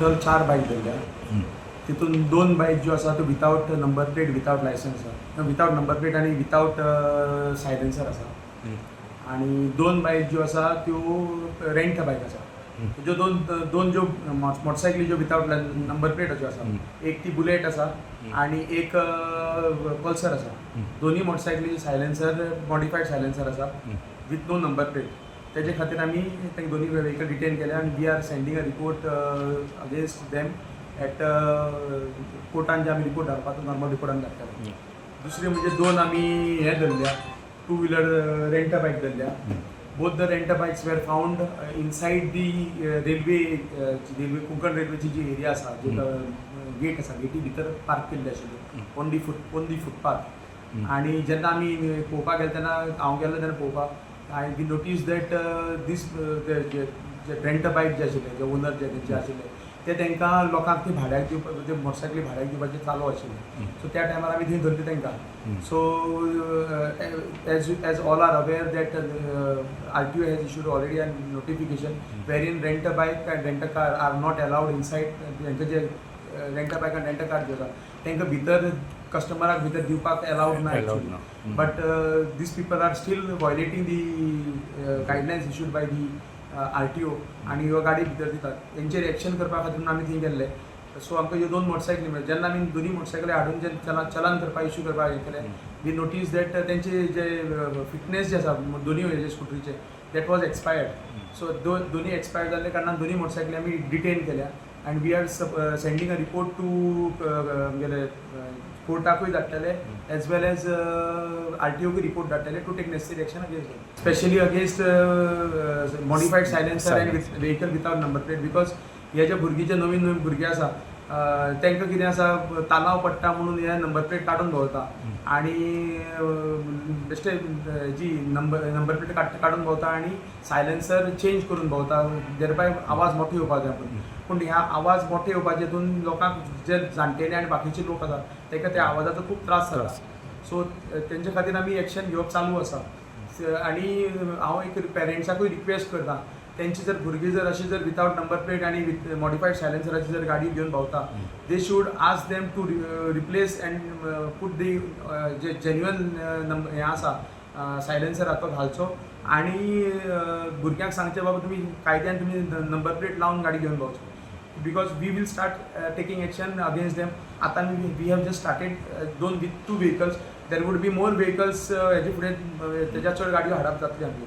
Total 4 bike धरल्या. तितून 2 bike ज्यो आसा त्यो without number plate, without licence आसा, विथआउट नंबर प्लेट आनी विथआउट सायलेन्सर आसा. आनी 2 बाईक ज्यो आसा त्यो रेंट बाईक आसा. ज्यो दोन ज्यो मोटरसायकली ज्यो विथआउट नंबर प्लेटाच्यो आसा, एक ती बुलेट आसा आनी एक पल्सर आसा. दोन्ही मोटरसायकलीचे सायलेन्सर मॉडिफायड सायलेन्सर आसा विथ नो नंबर प्लेट. तेजे खातीर आमी ते दोन्ही व्हेकल डिटेन केल्या आनी we are sending a report against them at कोर्टान जे आमी रिपोर्ट धाडपाचो नॉर्मल रिपोर्टान धाडटाले. दुसरी म्हणजे 2 आमी हे धरल्या, 2 व्हिलर रेंट बाईक धरल्या. Both the rent bikes were found inside the railway Konkan रेल्वेची जी एरिया आसा, जी गेट आसा, गेटी भितर पार्क केल्ली आशिल्ली ऑन दी फुटपाथ. आनी जेन्ना आमी पळोवपाक गेले तेन्ना हांव गेल्लो तेन्ना पळोवपाक I we notice that this जे रेंट बाईक जे आशिल्ले, जे ओनर जे आशिल्ले ते तांकां लोकांक ती भाड्याक दिवपाक, जे मोटरसायकली भाड्याक दिवपाचें चालू आशिल्लें. सो त्या टायमार आमी थंय धरली तांकां. So as all are aware that RTO has issued already a notification wherein rent a bike and rent a car are not allowed inside. तांकां जे rent a bike and rent a car जे आसा तांकां भितर कस्टमराक भितर दिवपाक allowed ना actually. But these people are still violating the guidelines issued by the RTO आनी ह्यो गाडी भितर दितात. तेंचेर एक्शन करपा खातीर आमी थंय गेल्ले. सो आमकां ह्यो 2 मोटरसायकली मेळ्ळ्यो. जेन्ना आमी दोन्ही मोटरसायकली हाडून जे चलान करपाक इश्यू करपाक हें केलें, वी नोटीस दॅट तेंचे जे फिटनेस जे आसा दोन्ही हेजे स्कुटरीचे दॅट वॉज एक्सपायर्ड. सो दोन्ही एक्सपायर्ड जाल्ले कारणान दोन्ही मोटरसायकली आमी डिटेन केल्या आनी we are sending a report to गेले कोर्टाकूय धाडटले एज वेल एज RTOकूय रिपोर्ट धाडटले to take necessary action against them, specially against modified silencer and vehicle without number plate. Because हे जे भुरगीं जे नवीन भुरगे आसा तांकां कितें आसा, तालाव पडटा म्हणून हे नंबर प्लेट काडून भोंवता आनी बेश्टे जी नंबर प्लेट काडून भोंवता आनी सायलेन्सर चेंज करून भोंवता. देरबाय आवाज मोठो येवपाक जाय पूण ह्या आवाज मोठे येवपाचे हितून लोकांक जे जाणटेले आनी बाकीचे लोक आसा तांकां त्या आवाजाचो खूब त्रास जाता. सो तेंचे खातीर आमी एक्शन घेवप चालू आसा. आनी हांव एक पेरंट्साकूय रिक्वेस्ट करता, तेंची जर भुरगीं जर अशी जर विथआउट नंबर प्लेट आनी विथ मॉडिफायड सायलेन्सराची जर गाडी घेवन भोंवता, they should ask them to replace and put the जे जेन्युअन हें आसा सायलेन्सर आसा तो घालचो आनी भुरग्यांक सांगचें बाबा तुमी कायद्यान तुमी नंबर प्लेट लावन गाडी घेवन भोंवचो. Because we will start taking action against them. आतां we have just started 2 vehicles. There would be more vehicles हेजे फुडें तेज्या चड गाडयो हाडप जातली आमची.